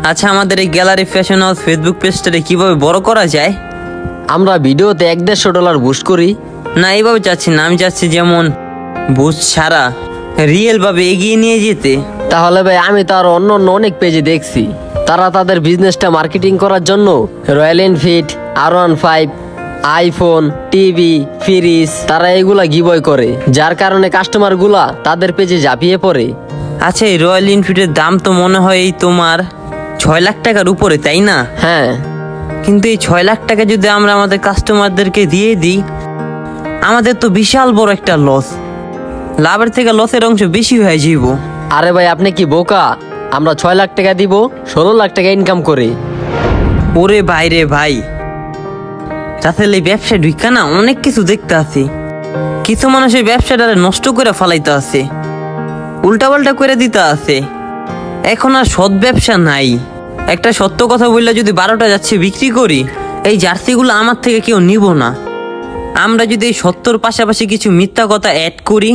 আচ্ছা, আমাদের এই গ্যালারি ফ্যাশন হাউস ফেসবুক পেজটাকে কিভাবে বড় করা যায়? আমরা ভিডিওতে $150 বুস্ট করি। না, এইভাবে চাচ্ছি না, আমি চাচ্ছি যেমন বুস্ট ছাড়া রিয়েল ভাবে এগিয়ে নিয়ে যেতে। তাহলে ভাই আমি তো আরো অন্য অনেক পেজে দেখছি তারা তাদের বিজনেসটা মার্কেটিং করার জন্য royal Enfield, R15, iPhone, TV, fridge তারা এগুলা গিভওয়ে করে, যার কারণে কাস্টমার গুলা তাদের পেজে ঝাঁপিয়ে পড়ে। আচ্ছা, এই রয়্যাল এনফিল্ডের দাম তো মনে হয় এই তোমার 6 লাখ টাকার উপরে, তাই না? হ্যাঁ, কিন্তু এই 6 লাখ টাকা যদি আমরা আমাদের কাস্টমারদেরকে দিয়ে দিই, আমাদের তো বিশাল বড় একটা লস। লাভের থেকে লসের অংশ বেশি হয়ে যাইব। আরে ভাই আপনি কি বোকা? আমরা 6 লাখ টাকা দিব, 16 লাখ টাকা ইনকাম করে। ওরে ভাই রে ভাই, রাসেল এই ব্যবসা ঢুকা না অনেক কিছু দেখতে আছে। কিছু মানুষ এই ব্যবসাটারে নষ্ট করে ফেলাইতে আছে, উল্টাপাল্টা করে দিতে আছে। এখন আর সৎ ব্যবসা নাই। একটা সত্য কথা বললে যদি 12টা যাচ্ছে বিক্রি করি, এই জার্সিগুলো আমার থেকে কেউ নিব না। আমরা যদি এই সত্যর পাশাপাশি কিছু মিথ্যা কথা অ্যাড করি,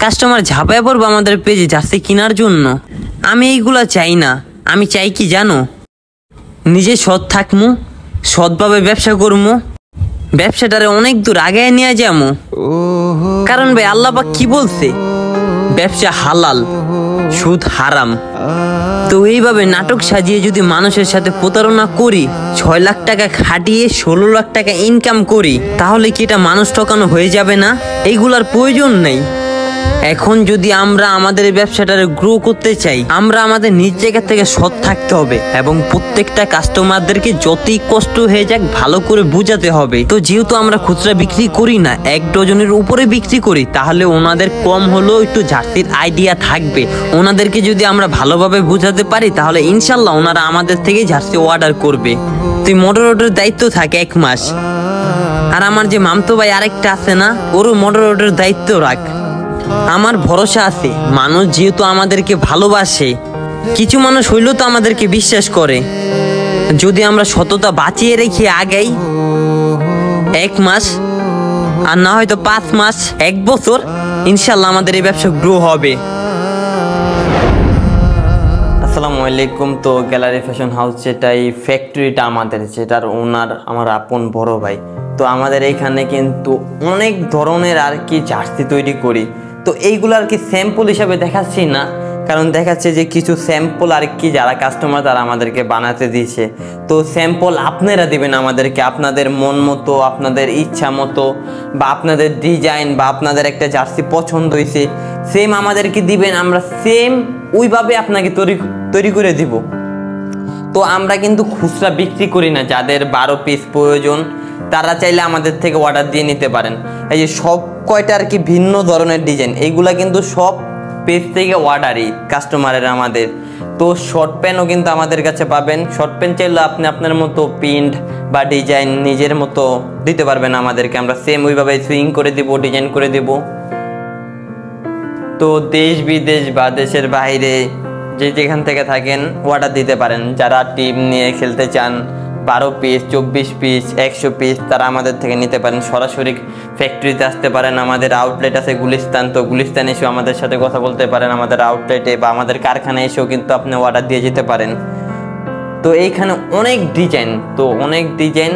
কাস্টমার ঝাঁপায় পড়বে আমাদের পেজে জার্সি কেনার জন্য। আমি এইগুলা চাই না। আমি চাই কি জানো, নিজে সৎ থাকমু, সৎভাবে ব্যবসা করমু, ব্যবসাটারে অনেক দূর আগে নিয়ে যাবো। কারণ ভাই আল্লাহ পাক কি বলছে, ব্যবসা হালাল, সুদ হারাম। তো এইভাবে নাটক সাজিয়ে যদি মানুষের সাথে প্রতারণা করি, 6 লাখ টাকা খাটিয়ে 16 লাখ টাকা ইনকাম করি, তাহলে কি এটা মানুষ ঠকানো হয়ে যাবে না? এইগুলার প্রয়োজন নেই। এখন যদি আমরা আমাদের ব্যবসাটারে গ্রো করতে চাই, আমরা আমাদের নিজ জায়গা থেকে সৎ থাকতে হবে এবং প্রত্যেকটা কাস্টমারদেরকে যতই কষ্ট হয়ে যাক ভালো করে বুঝাতে হবে। তো যেহেতু আমরা খুচরা বিক্রি করি না, 1 ডজনের উপরে বিক্রি করি, তাহলে ওনাদের কম হলেও একটু জার্সির আইডিয়া থাকবে। ওনাদেরকে যদি আমরা ভালোভাবে বুঝাতে পারি, তাহলে ইনশাল্লাহ ওনারা আমাদের থেকে জার্সি অর্ডার করবে। তুই মডারেটরের দায়িত্ব থাকে 1 মাস, আর আমার যে মামতো ভাই আরেকটা আছে না, ওরও মডারেটরের দায়িত্ব রাখ। আমার ভরসা আছে, মানুষ যেহেতু আমাদেরকে ভালোবাসে, কিছু মানুষ হইলেও তো আমাদেরকে বিশ্বাস করে। যদি আমরা সততা বাঁচিয়ে রেখে আগাই, 1 মাস আর না হয়তো 5 মাস, 1 বছর, ইনশাল্লাহ আমাদের এই ব্যবসা গ্রো হবে। আসসালামু আলাইকুম। তো গ্যালারি ফ্যাশন হাউস যেটা, এই ফ্যাক্টরিটা আমাদের, যেটার ওনার আমার আপন বড় ভাই। তো আমাদের এইখানে কিন্তু অনেক ধরনের আর কি জার্সি তৈরি করি। তো এইগুলো আর কি স্যাম্পল হিসাবে দেখাচ্ছি না, কারণ দেখাচ্ছে যে কিছু স্যাম্পল আর কি যারা কাস্টমার তারা আমাদেরকে বানাতে দিয়েছে। তো স্যাম্পল আপনারা দিবেন আমাদেরকে, আপনাদের মন মতো, আপনাদের ইচ্ছা মতো, বা আপনাদের ডিজাইন বা আপনাদের একটা জার্সি পছন্দ হয়েছে, সেম আমাদেরকে দিবেন। আমরা সেম ওইভাবে আপনাকে তৈরি করে দিব। তো আমরা কিন্তু খুচরা বিক্রি করি না। যাদের 12 পিস প্রয়োজন তারা চাইলে আমাদের থেকে অর্ডার দিয়ে নিতে পারেন। এই যে সব কয়টা আর কি ভিন্ন ধরনের ডিজাইন, এইগুলা কিন্তু সব পেজ থেকে অর্ডারই কাস্টমারের আমাদের। তো শর্ট প্যান্টও কিন্তু আমাদের কাছে পাবেন। শর্ট প্যান্ট চাইলে আপনি আপনার মতো প্রিন্ট বা ডিজাইন নিজের মতো দিতে পারবেন আমাদেরকে। আমরা সেম ওইভাবে সুইং করে দিব, ডিজাইন করে দেব। তো দেশ বিদেশ বা দেশের বাইরে যে যেখান থেকে থাকেন অর্ডার দিতে পারেন। যারা টিম নিয়ে খেলতে চান, 12 পিস, 24 পিস, 100 পিস, তারা আমাদের থেকে নিতে পারেন। সরাসরি ফ্যাক্টরিতে আসতে পারেন। আমাদের আউটলেট আছে গুলিস্তান, তো গুলিস্তান এসেও আমাদের সাথে কথা বলতে পারেন। আমাদের আউটলেটে বা আমাদের কারখানায় এসেও কিন্তু আপনি অর্ডার দিয়ে যেতে পারেন। তো এইখানে অনেক ডিজাইন, তো অনেক ডিজাইন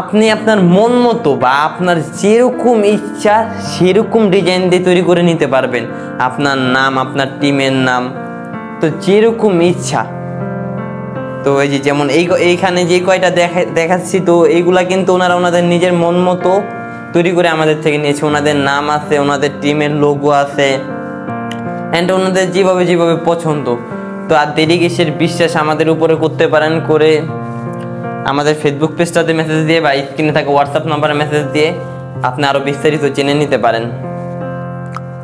আপনি আপনার মন মতো বা আপনার যেরকম ইচ্ছা সেরকম ডিজাইন দিয়ে তৈরি করে নিতে পারবেন। আপনার নাম, আপনার টিমের নাম, তো যেরকম ইচ্ছা। তো এই যে যেমন এইখানে যে কয়টা দেখাচ্ছি, তো এইগুলা কিন্তু ওনাদের নিজের মন মতো তৈরি করে আমাদের থেকে নিয়েছে। ওনাদের নাম আছে, ওনাদের টিমের লোগো আছে, অ্যান্ড ওনাদের যেভাবে পছন্দ। তো আর দেরি কিসের, বিশ্বাস আমাদের উপরে করতে পারেন। করে আমাদের ফেসবুক পেজটাতে মেসেজ দিয়ে বা স্ক্রিনে থাকা হোয়াটসঅ্যাপ নাম্বারে মেসেজ দিয়ে আপনি আরও বিস্তারিত জেনে নিতে পারেন।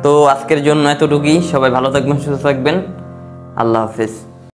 তো আজকের জন্য এতটুকুই। সবাই ভালো থাকবেন, সুস্থ থাকবেন। আল্লাহ হাফিজ।